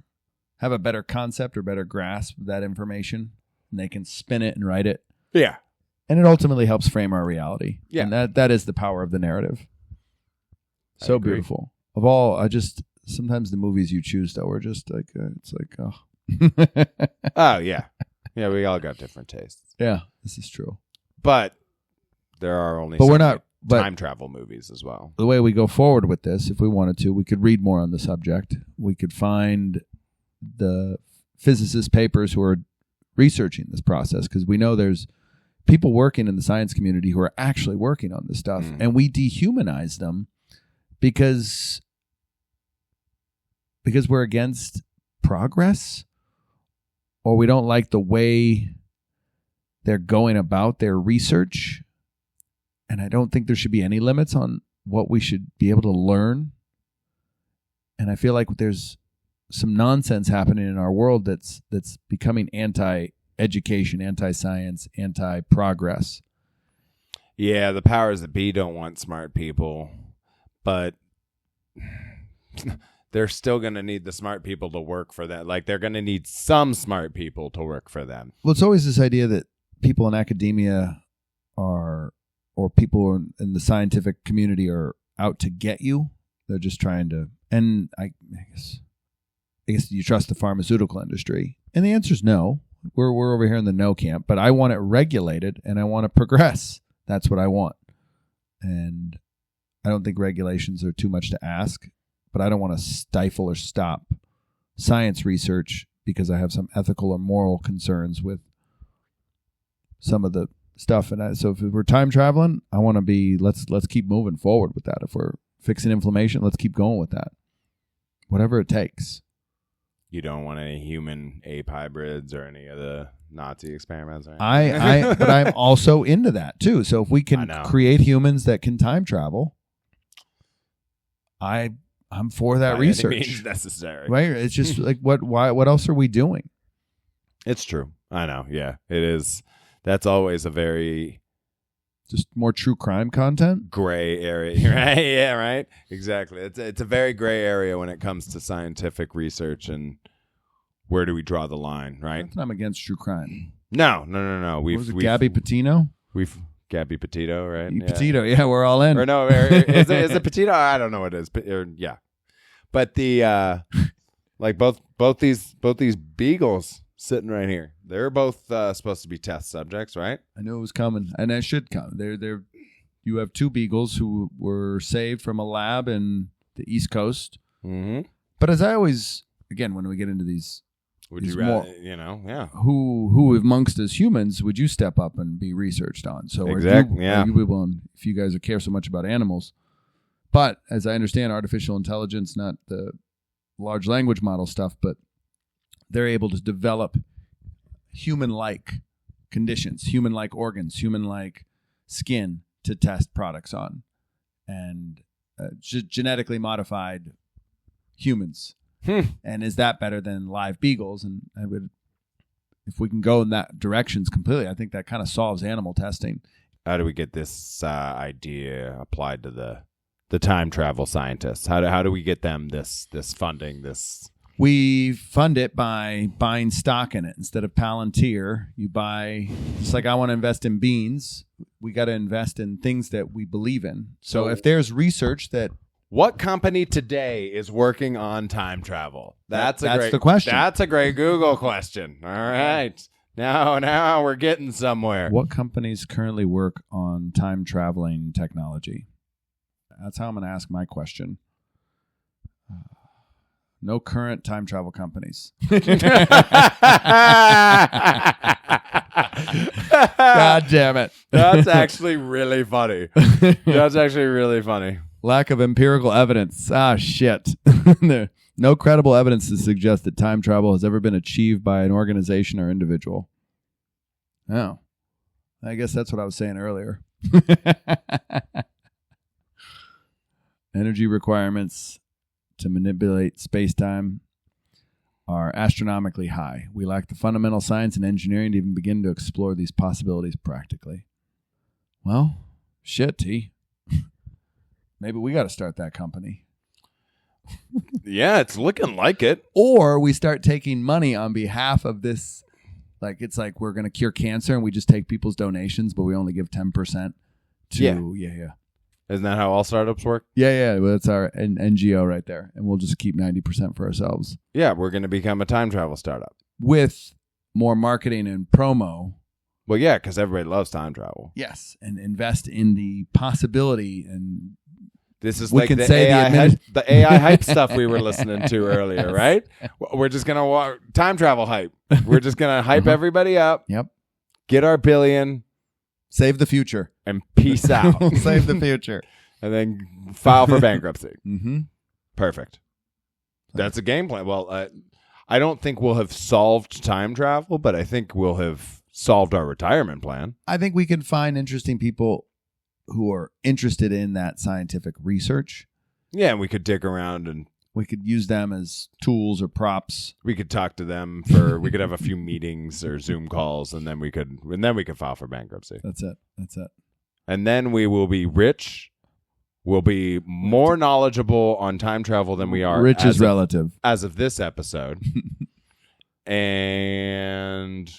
have a better concept or better grasp of that information, and they can spin it and write it. Yeah. And it ultimately helps frame our reality. Yeah. And that is the power of the narrative. So beautiful. Sometimes the movies you choose, though, are just like, it's like, oh. Oh, yeah. Yeah, we all got different tastes. Yeah, this is true. But there are only time travel movies as well. The way we go forward with this, if we wanted to, we could read more on the subject. We could find the physicist papers who are researching this process, because we know there's people working in the science community who are actually working on this stuff, and we dehumanize them because we're against progress, or we don't like the way they're going about their research. And I don't think there should be any limits on what we should be able to learn. And I feel like there's some nonsense happening in our world that's becoming anti-education, anti-science, anti-progress. Yeah, the powers that be don't want smart people, but they're still going to need the smart people to work for that. Like, they're going to need some smart people to work for them. Well, it's always this idea that people in academia or people in the scientific community are out to get you. They're just trying to, and I guess you trust the pharmaceutical industry. And the answer is no. We're over here in the no camp, but I want it regulated and I want to progress. That's what I want. And I don't think regulations are too much to ask, but I don't want to stifle or stop science research because I have some ethical or moral concerns with some of the stuff. And so if we're time traveling, I want to be, let's keep moving forward with that. If we're fixing inflammation, let's keep going with that. Whatever it takes. You don't want any human ape hybrids or any of the Nazi experiments or anything? But I'm also into that too. So if we can create humans that can time travel, I'm for that research. Any means necessary. Right? It's just like what else are we doing? It's true. I know. Yeah, it is. That's always a very just more true crime content, gray area, right? Yeah, right. Exactly. It's a very gray area when it comes to scientific research and where do we draw the line, right? I'm against true crime. No. Gabby Petito? Gabby Petito, right? Yeah. Petito, yeah, we're all in. Or no, is it Petito? I don't know what it is. Yeah, but the like both these beagles sitting right here. They're both supposed to be test subjects, right? I knew it was coming, and it should come. They're. You have two beagles who were saved from a lab in the East Coast. Mm-hmm. But as I always, again, when we get into these, would you rather, who amongst us humans would you step up and be researched on? So exactly, are you people, if you guys care so much about animals, but as I understand, artificial intelligence, not the large language model stuff, but they're able to develop human-like conditions, human-like organs, human-like skin to test products on, and genetically modified humans. And is that better than live beagles? And if we can go in that directions completely, I think that kind of solves animal testing. How do we get this idea applied to the time travel scientists? How do we get them this funding? We fund it by buying stock in it. Instead of Palantir, you buy, just like I want to invest in beans, we got to invest in things that we believe in. So if there's research that what company today is working on time travel? That's the question. That's a great Google question. All right. Now we're getting somewhere. What companies currently work on time traveling technology? That's how I'm going to ask my question. No current time travel companies. God damn it. That's actually really funny. That's actually really funny. Lack of empirical evidence. Shit. No credible evidence to suggest that time travel has ever been achieved by an organization or individual. Oh. I guess that's what I was saying earlier. Energy requirements to manipulate space-time are astronomically high. We lack the fundamental science and engineering to even begin to explore these possibilities practically. Well, shit, T. Maybe we got to start that company. Yeah, it's looking like it. Or we start taking money on behalf of this. Like, it's like we're going to cure cancer and we just take people's donations, but we only give 10% to... Yeah. Isn't that how all startups work? Yeah. Well, that's our NGO right there. And we'll just keep 90% for ourselves. Yeah, we're going to become a time travel startup. With more marketing and promo. Well, yeah, because everybody loves time travel. Yes, and invest in the possibility. And this is we like can the say the AI hype stuff we were listening to earlier, right? We're just going to time travel hype. We're just going to hype everybody up. Yep. Get our billion. Save the future. And peace out. Save the future. And then file for bankruptcy. Mm-hmm. Perfect. That's a game plan. Well, I don't think we'll have solved time travel, but I think we'll have solved our retirement plan. I think we can find interesting people who are interested in that scientific research. Yeah, and we could dig around and we could use them as tools or props. We could talk to them we could have a few meetings or Zoom calls, and then we could file for bankruptcy. That's it. And then we will be rich. We'll be more knowledgeable on time travel than we are. Rich is relative. As of this episode. And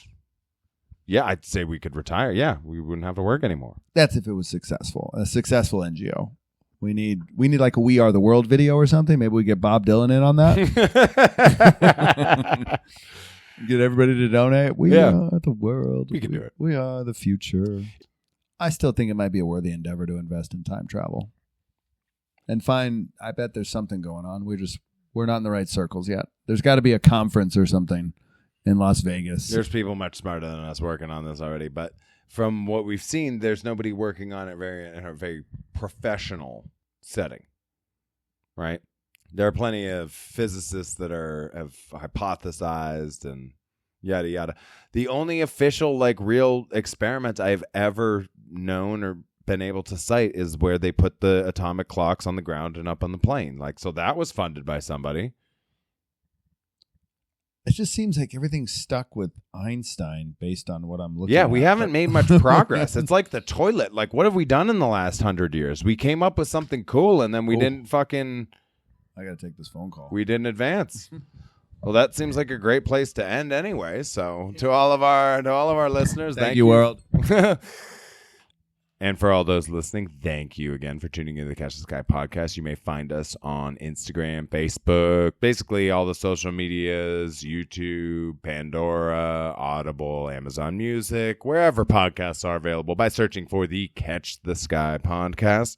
yeah, I'd say we could retire. Yeah, we wouldn't have to work anymore. That's if it was successful. A successful NGO. We need like a We Are the World video or something. Maybe we get Bob Dylan in on that. Get everybody to donate. We are the world. We can do it. We are the future. I still think it might be a worthy endeavor to invest in time travel. And I bet there's something going on. We're not in the right circles yet. There's got to be a conference or something in Las Vegas. There's people much smarter than us working on this already, but from what we've seen, there's nobody working on it in a very professional setting, right? There are plenty of physicists that have hypothesized and yada yada. The only official real experiment I've ever known or been able to cite is where they put the atomic clocks on the ground and up on the plane. So that was funded by somebody. It just seems like everything's stuck with Einstein based on what I'm looking at. Yeah, we haven't made much progress. It's like the toilet. What have we done in the last 100 years? We came up with something cool, and then we didn't fucking... I got to take this phone call. We didn't advance. Well, that seems like a great place to end anyway. So to all of our listeners, thank you, world. And for all those listening, thank you again for tuning in to the Catch the Sky podcast. You may find us on Instagram, Facebook, basically all the social medias, YouTube, Pandora, Audible, Amazon Music, wherever podcasts are available by searching for the Catch the Sky podcast.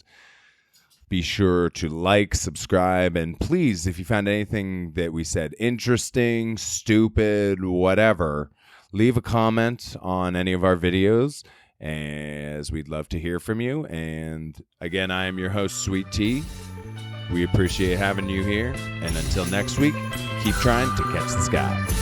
Be sure to like, subscribe, and please, if you found anything that we said interesting, stupid, whatever, leave a comment on any of our videos, as we'd love to hear from you. And again, I am your host, Sweet T. We appreciate having you here. And until next week, keep trying to catch the sky.